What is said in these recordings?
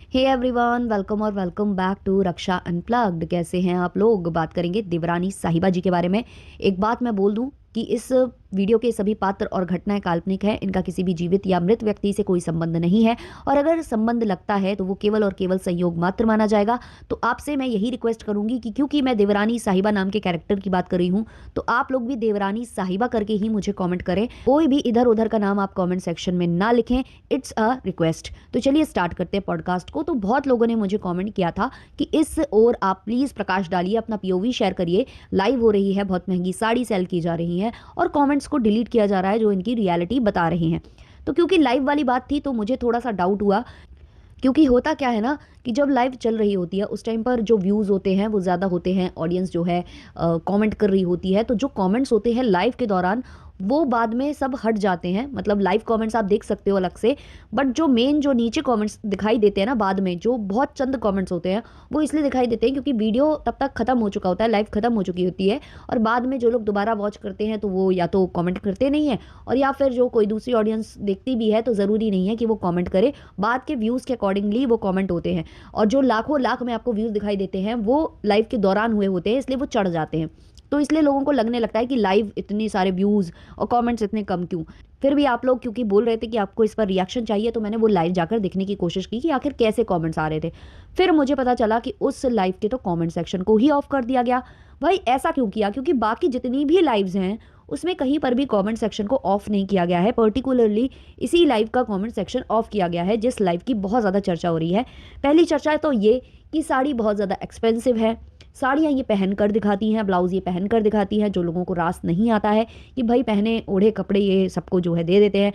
हे everyone, welcome और welcome back to Raksha unplugged. कैसे हैं आप लोग? बात करेंगे देवरानी साहिबा जी के बारे में। एक बात मैं बोल दूं कि इस वीडियो के सभी पात्र और घटनाएं काल्पनिक हैं। इनका किसी भी जीवित या मृत व्यक्ति से कोई संबंध नहीं है और अगर संबंध लगता है तो वो केवल और केवल संयोग मात्र माना जाएगा। तो आपसे मैं यही रिक्वेस्ट करूंगी कि क्योंकि मैं देवरानी साहिबा नाम के कैरेक्टर की बात कर रही हूँ, तो आप लोग भी देवरानी साहिबा करके ही मुझे कॉमेंट करें। कोई भी इधर उधर का नाम आप कॉमेंट सेक्शन में ना लिखें, इट्स अ रिक्वेस्ट। तो चलिए स्टार्ट करते हैं पॉडकास्ट को। तो बहुत लोगों ने मुझे कॉमेंट किया था कि इस और आप प्लीज़ प्रकाश डालिए, अपना पीओवी शेयर करिए। लाइव हो रही है, बहुत महंगी साड़ी सेल की जा रही है और कमेंट्स को डिलीट किया जा रहा है जो इनकी रियलिटी बता रहे हैं। तो क्योंकि लाइव वाली बात थी तो मुझे थोड़ा सा डाउट हुआ, क्योंकि होता क्या है ना कि जब लाइव चल रही होती है उस टाइम पर जो व्यूज़ होते हैं वो ज़्यादा होते हैं, ऑडियंस जो है कमेंट कर रही होती है, तो जो कमेंट्स होते हैं लाइव के दौरान वो बाद में सब हट जाते हैं। मतलब लाइव कमेंट्स आप देख सकते हो अलग से, बट जो मेन जो नीचे कमेंट्स दिखाई देते हैं ना बाद में, जो बहुत चंद कमेंट्स होते हैं वो इसलिए दिखाई देते हैं क्योंकि वीडियो तब तक खत्म हो चुका होता है, लाइव खत्म हो चुकी होती है और बाद में जो लोग दोबारा वॉच करते हैं तो वो या तो कमेंट करते नहीं है और या फिर जो कोई दूसरी ऑडियंस देखती भी है तो ज़रूरी नहीं है कि वो कमेंट करे। बाद के व्यूज़ के अकॉर्डिंगली वो कमेंट होते हैं और जो लाखों लाख में आपको व्यूज़ दिखाई देते हैं वो लाइव के दौरान हुए होते हैं, इसलिए वो चढ़ जाते हैं। तो इसलिए लोगों को लगने लगता है कि लाइव इतने सारे व्यूज़ और कमेंट्स इतने कम क्यों। फिर भी आप लोग क्योंकि बोल रहे थे कि आपको इस पर रिएक्शन चाहिए, तो मैंने वो लाइव जाकर देखने की कोशिश की कि आखिर कैसे कमेंट्स आ रहे थे। फिर मुझे पता चला कि उस लाइव के तो कमेंट सेक्शन को ही ऑफ कर दिया गया। भाई ऐसा क्यों किया? क्योंकि बाकी जितनी भी लाइव्स हैं उसमें कहीं पर भी कमेंट सेक्शन को ऑफ नहीं किया गया है, पर्टिकुलरली इसी लाइव का कमेंट सेक्शन ऑफ किया गया है जिस लाइव की बहुत ज़्यादा चर्चा हो रही है। पहली चर्चा है तो ये कि साड़ी बहुत ज़्यादा एक्सपेंसिव है। साड़ियाँ ये पहन कर दिखाती हैं, ब्लाउज़ ये पहन कर दिखाती हैं, जो लोगों को रास नहीं आता है कि भाई पहने ओढ़े कपड़े ये सबको जो है दे देते हैं।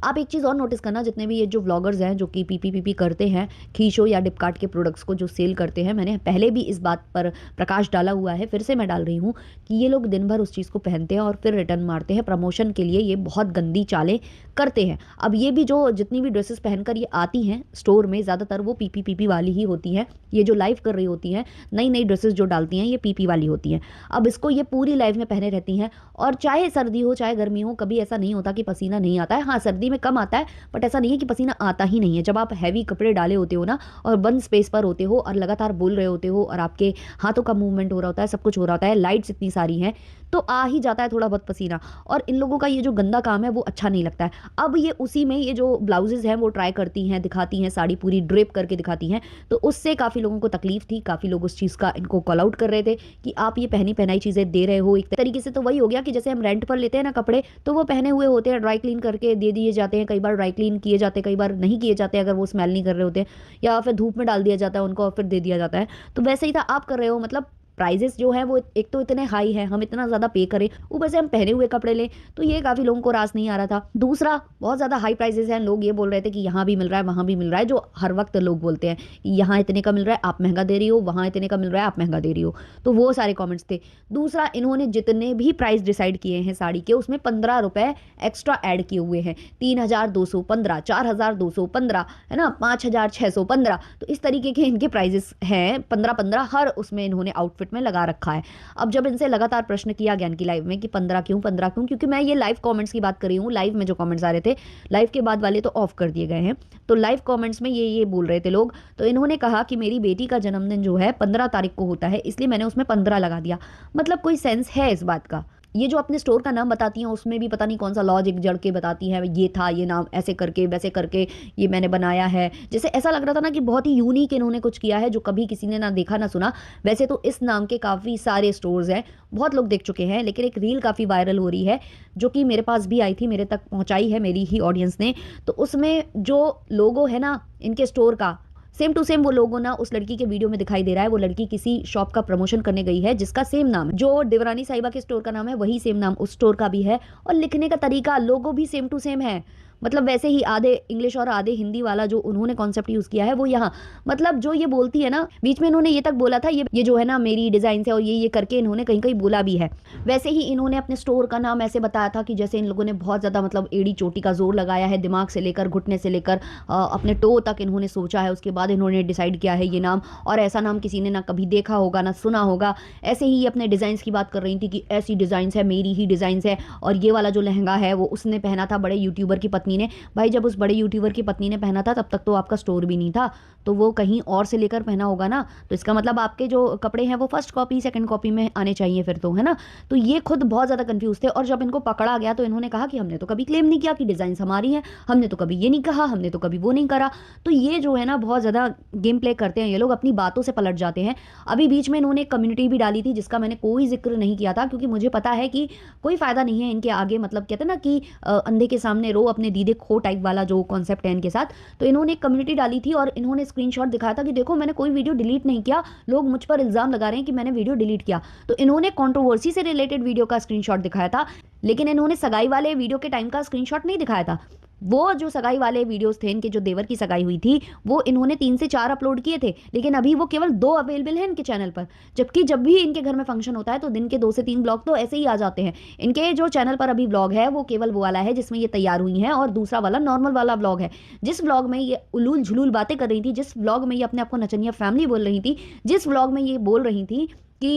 आप एक चीज़ और नोटिस करना, जितने भी ये जो व्लॉगर्स हैं जो कि पीपी करते हैं, खीशो या डिपकार्ट के प्रोडक्ट्स को जो सेल करते हैं, मैंने पहले भी इस बात पर प्रकाश डाला हुआ है, फिर से मैं डाल रही हूँ कि ये लोग दिन भर उस चीज़ को पहनते हैं और फिर रिटर्न मारते हैं। प्रमोशन के लिए ये बहुत गंदी चालें करते हैं। अब ये भी जो जितनी भी ड्रेसेस पहनकर ये आती हैं स्टोर में, ज़्यादातर वो पीपी वाली ही होती हैं। ये जो लाइव कर रही होती हैं, नई नई ड्रेसेस जो डालती हैं ये पीपी वाली होती हैं। अब इसको ये पूरी लाइव में पहने रहती हैं और चाहे सर्दी हो चाहे गर्मी हो, कभी ऐसा नहीं होता कि पसीना नहीं आता है। हाँ, सर्दी में कम आता है बट ऐसा नहीं है कि पसीना आता ही नहीं है। जब आप हैवी कपड़े डाले होते हो ना और बंद स्पेस पर होते हो और लगातार बोल रहे होते हो और आपके हाथों का मूवमेंट हो रहा होता है, सब कुछ हो रहा होता है, लाइट्स इतनी सारी हैं, तो आ ही जाता है थोड़ा बहुत पसीना। और इन लोगों का ये जो गंदा काम है वो अच्छा नहीं लगता है। अब ये उसी में ये जो ब्लाउजेज हैं वो ट्राई करती हैं, दिखाती हैं, साड़ी पूरी ड्रेप करके दिखाती हैं, तो उससे काफ़ी लोगों को तकलीफ थी। काफ़ी लोग उस चीज़ का इनको कॉल आउट कर रहे थे कि आप ये पहनी पहनाई चीज़ें दे रहे हो। एक तरीके से तो वही हो गया कि जैसे हम रेंट पर लेते हैं ना कपड़े, तो वो पहने हुए होते हैं, ड्राई क्लीन करके दे दिए जाते हैं। कई बार ड्राई क्लीन किए जाते हैं, कई बार नहीं किए जाते अगर वो स्मेल नहीं कर रहे होते, या फिर धूप में डाल दिया जाता है उनको और फिर दे दिया जाता है। तो वैसे ही था आप कर रहे हो। मतलब प्राइजेस जो है वो एक तो इतने हाई है, हम इतना ज़्यादा पे करें, ऊपर से हम पहने हुए कपड़े लें, तो ये काफ़ी लोगों को रास नहीं आ रहा था। दूसरा, बहुत ज़्यादा हाई प्राइजेस हैं। लोग ये बोल रहे थे कि यहाँ भी मिल रहा है वहाँ भी मिल रहा है, जो हर वक्त लोग बोलते हैं कि यहाँ इतने का मिल रहा है आप महंगा दे रही हो, वहाँ इतने का मिल रहा है आप महंगा दे रही हो। तो वो सारे कॉमेंट्स थे। दूसरा, इन्होंने जितने भी प्राइस डिसाइड किए हैं साड़ी के, उसमें 15 रुपये एक्स्ट्रा ऐड किए हुए हैं। 3215, 4215, है ना, 5615। तो इस तरीके के इनके प्राइजेस हैं, 15-15 हर उसमें इन्होंने आउटफिट में लगा रखा है। अब जब इनसे लगातार प्रश्न किया गया इनकी लाइव में कि 15 क्यों, 15 क्यों, क्योंकि मैं ये लाइव कमेंट्स की बात कर रही हूँ। लाइव में जो कमेंट्स आ रहे थे, लाइव के बाद वाले तो ऑफ कर दिए गए हैं, तो लाइव कमेंट्स में ये बोल रहे थे लोग। तो इन्होंने कहा कि मेरी बेटी का जन्मदिन जो है 15 तारीख को होता है, इसलिए मैंने उसमें 15 लगा दिया। मतलब कोई सेंस है इस बात का? ये जो अपने स्टोर का नाम बताती हैं उसमें भी पता नहीं कौन सा लॉजिक जड़ के बताती हैं, ये था ये नाम ऐसे करके वैसे करके ये मैंने बनाया है। जैसे ऐसा लग रहा था ना कि बहुत ही यूनिक इन्होंने कुछ किया है जो कभी किसी ने ना देखा ना सुना। वैसे तो इस नाम के काफ़ी सारे स्टोर्स हैं, बहुत लोग देख चुके हैं, लेकिन एक रील काफ़ी वायरल हो रही है जो कि मेरे पास भी आई थी, मेरे तक पहुँचाई है मेरी ही ऑडियंस ने। तो उसमें जो लोगो है ना इनके स्टोर का, सेम टू सेम वो लोगो ना उस लड़की के वीडियो में दिखाई दे रहा है। वो लड़की किसी शॉप का प्रमोशन करने गई है जिसका सेम नाम, जो देवरानी साहिबा के स्टोर का नाम है, वही सेम नाम उस स्टोर का भी है और लिखने का तरीका, लोगो भी सेम टू सेम है। मतलब वैसे ही आधे इंग्लिश और आधे हिंदी वाला जो उन्होंने कॉन्सेप्ट यूज़ किया है वो यहाँ, मतलब जो ये बोलती है ना, बीच में इन्होंने ये तक बोला था ये जो है ना मेरी डिज़ाइन है, और ये करके इन्होंने कहीं कहीं बोला भी है। वैसे ही इन्होंने अपने स्टोर का नाम ऐसे बताया था कि जैसे इन लोगों ने बहुत ज़्यादा मतलब एड़ी चोटी का जोर लगाया है, दिमाग से लेकर घुटने से लेकर अपने टो तक इन्होंने सोचा है, उसके बाद इन्होंने डिसाइड किया है ये नाम। और ऐसा नाम किसी ने ना कभी देखा होगा ना सुना होगा। ऐसे ही अपने डिज़ाइंस की बात कर रही थी कि ऐसी डिज़ाइंस है, मेरी ही डिज़ाइंस है, और ये वाला जो लहंगा है वो उसने पहना था, बड़े यूट्यूबर की पत्नी पत्नी ने। भाई जब उस बड़े यूट्यूबर की पत्नी ने पहना था तब तक तो आपका स्टोर भी नहीं था, तो वो कहीं और से लेकर पहना होगा ना, तो इसका मतलब आपके जो कपड़े हैं वो फर्स्ट कॉपी सेकंड कॉपी में आने चाहिए फिर तो, है ना। तो ये खुद बहुत ज़्यादा कंफ्यूज थे, और जब इनको पकड़ा गया तो इन्होंने कहा कि हमने तो कभी क्लेम नहीं किया कि डिज़ाइन हमारी हैं, हमने तो कभी ये नहीं कहा, हमने तो कभी वो नहीं करा। तो ये जो है ना बहुत ज़्यादा गेम प्ले करते हैं ये लोग, अपनी बातों से पलट जाते हैं। अभी बीच में इन्होंने एक कम्युनिटी भी डाली थी जिसका मैंने कोई जिक्र नहीं किया था, क्योंकि मुझे पता है कि कोई फ़ायदा नहीं है इनके आगे, मतलब कहते हैं ना कि अंधे के सामने रो अपने दीदे खो टाइप वाला जो कॉन्सेप्ट है इनके साथ। तो इन्होंने एक कम्युनिटी डाली थी और इन्होंने स्क्रीनशॉट दिखाया था कि देखो मैंने कोई वीडियो डिलीट नहीं किया, लोग मुझ पर इल्ज़ाम लगा रहे हैं कि मैंने वीडियो डिलीट किया। तो इन्होंने कंट्रोवर्सी से रिलेटेड वीडियो का स्क्रीनशॉट दिखाया था, लेकिन इन्होंने सगाई वाले वीडियो के टाइम का स्क्रीनशॉट नहीं दिखाया था। वो जो सगाई वाले वीडियोस थे इनके, जो देवर की सगाई हुई थी, वो इन्होंने 3 से 4 अपलोड किए थे, लेकिन अभी वो केवल 2 अवेलेबल हैं इनके चैनल पर। जबकि जब भी इनके घर में फंक्शन होता है तो दिन के 2 से 3 ब्लॉग तो ऐसे ही आ जाते हैं। इनके जो चैनल पर अभी ब्लॉग है वो केवल वो वाला है जिसमें ये तैयार हुई हैं, और दूसरा वाला नॉर्मल वाला ब्लॉग है जिस ब्लॉग में ये उलूल झुलूल बातें कर रही थी, जिस ब्लॉग में ये अपने आप को नचनिया फैमिली बोल रही थी, जिस ब्लॉग में ये बोल रही थी कि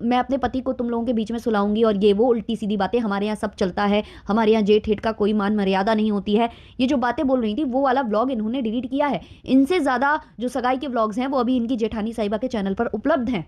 मैं अपने पति को तुम लोगों के बीच में सुलाऊंगी, और ये वो उल्टी सीधी बातें, हमारे यहाँ सब चलता है, हमारे यहाँ जेठ हेठ का कोई मान मर्यादा नहीं होती है, ये जो बातें बोल रही थी वो वाला व्लॉग इन्होंने डिलीट किया है। इनसे ज़्यादा जो सगाई के व्लॉग्स हैं वो अभी इनकी जेठानी साहिबा के चैनल पर उपलब्ध हैं।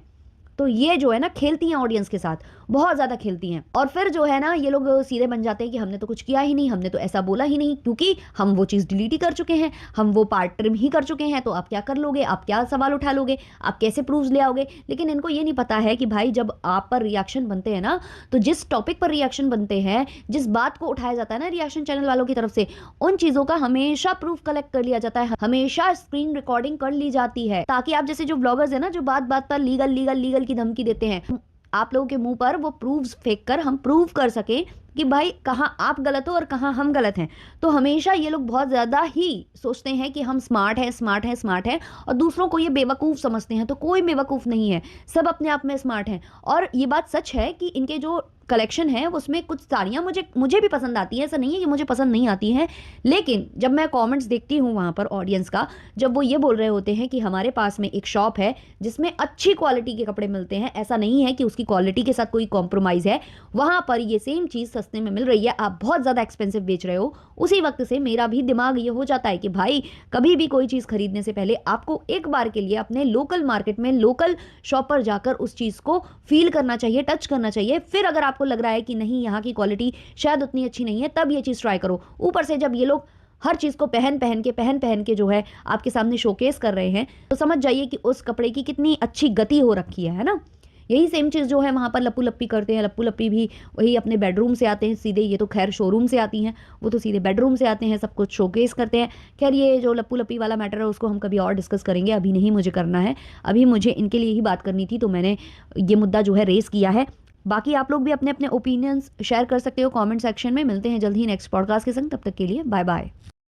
तो ये जो है ना खेलती हैं ऑडियंस के साथ, बहुत ज़्यादा खेलती हैं, और फिर जो है ना ये लोग सीधे बन जाते हैं कि हमने तो कुछ किया ही नहीं, हमने तो ऐसा बोला ही नहीं, क्योंकि हम वो चीज़ डिलीट ही कर चुके हैं, हम वो पार्ट ट्रिम ही कर चुके हैं, तो आप क्या कर लोगे, आप क्या सवाल उठा लोगे, आप कैसे प्रूफ्स ले आओगे। लेकिन इनको ये नहीं पता है कि भाई जब आप पर रिएक्शन बनते हैं ना, तो जिस टॉपिक पर रिएक्शन बनते हैं, जिस बात को उठाया जाता है ना रिएक्शन चैनल वालों की तरफ से, उन चीज़ों का हमेशा प्रूफ कलेक्ट कर लिया जाता है, हमेशा स्क्रीन रिकॉर्डिंग कर ली जाती है, ताकि आप जैसे जो ब्लॉगर्स है ना जो बात बात पर लीगल लीगल लीगल की धमकी देते हैं, आप लोगों के मुंह पर वो प्रूफ्स फेंक कर हम प्रूव कर सके कि भाई कहाँ आप गलत हो और कहाँ हम गलत हैं। तो हमेशा ये लोग बहुत ज़्यादा ही सोचते हैं कि हम स्मार्ट हैं स्मार्ट हैं स्मार्ट हैं, और दूसरों को ये बेवकूफ़ समझते हैं। तो कोई बेवकूफ़ नहीं है, सब अपने आप में स्मार्ट हैं। और ये बात सच है कि इनके जो कलेक्शन है उसमें कुछ साड़ियाँ मुझे भी पसंद आती हैं, ऐसा नहीं है कि मुझे पसंद नहीं आती हैं, लेकिन जब मैं कमेंट्स देखती हूँ वहाँ पर ऑडियंस का, जब वो ये बोल रहे होते हैं कि हमारे पास में एक शॉप है जिसमें अच्छी क्वालिटी के कपड़े मिलते हैं, ऐसा नहीं है कि उसकी क्वालिटी के साथ कोई कॉम्प्रोमाइज़ है, वहाँ पर ये सेम चीज़ सस्ते में मिल रही है, आप बहुत ज़्यादा एक्सपेंसिव बेच रहे हो, उसी वक्त से मेरा भी दिमाग ये हो जाता है कि भाई कभी भी कोई चीज़ खरीदने से पहले आपको एक बार के लिए अपने लोकल मार्केट में लोकल शॉप पर जाकर उस चीज़ को फील करना चाहिए, टच करना चाहिए। फिर अगर आपको लग रहा है कि नहीं यहाँ की क्वालिटी शायद उतनी अच्छी नहीं है, तब ये चीज़ ट्राई करो। ऊपर से जब ये लोग हर चीज़ को पहन पहन के जो है आपके सामने शोकेस कर रहे हैं, तो समझ जाइए कि उस कपड़े की कितनी अच्छी गति हो रखी है ना। यही सेम चीज़ जो है वहाँ पर लप्पू लप्पी करते हैं, लप्पू लप्पी भी वही अपने बेडरूम से आते हैं सीधे, ये तो खैर शोरूम से आती हैं, वो तो सीधे बेडरूम से आते हैं, सब कुछ शोकेस करते हैं। खैर ये जो लप्पू लप्पी वाला मैटर है उसको हम कभी और डिस्कस करेंगे, अभी नहीं मुझे करना है, अभी मुझे इनके लिए ही बात करनी थी, तो मैंने ये मुद्दा जो है रेस किया है। बाकी आप लोग भी अपने अपने ओपिनियंस शेयर कर सकते हो कमेंट सेक्शन में। मिलते हैं जल्द ही नेक्स्ट पॉडकास्ट के संग, तब तक के लिए बाय बाय।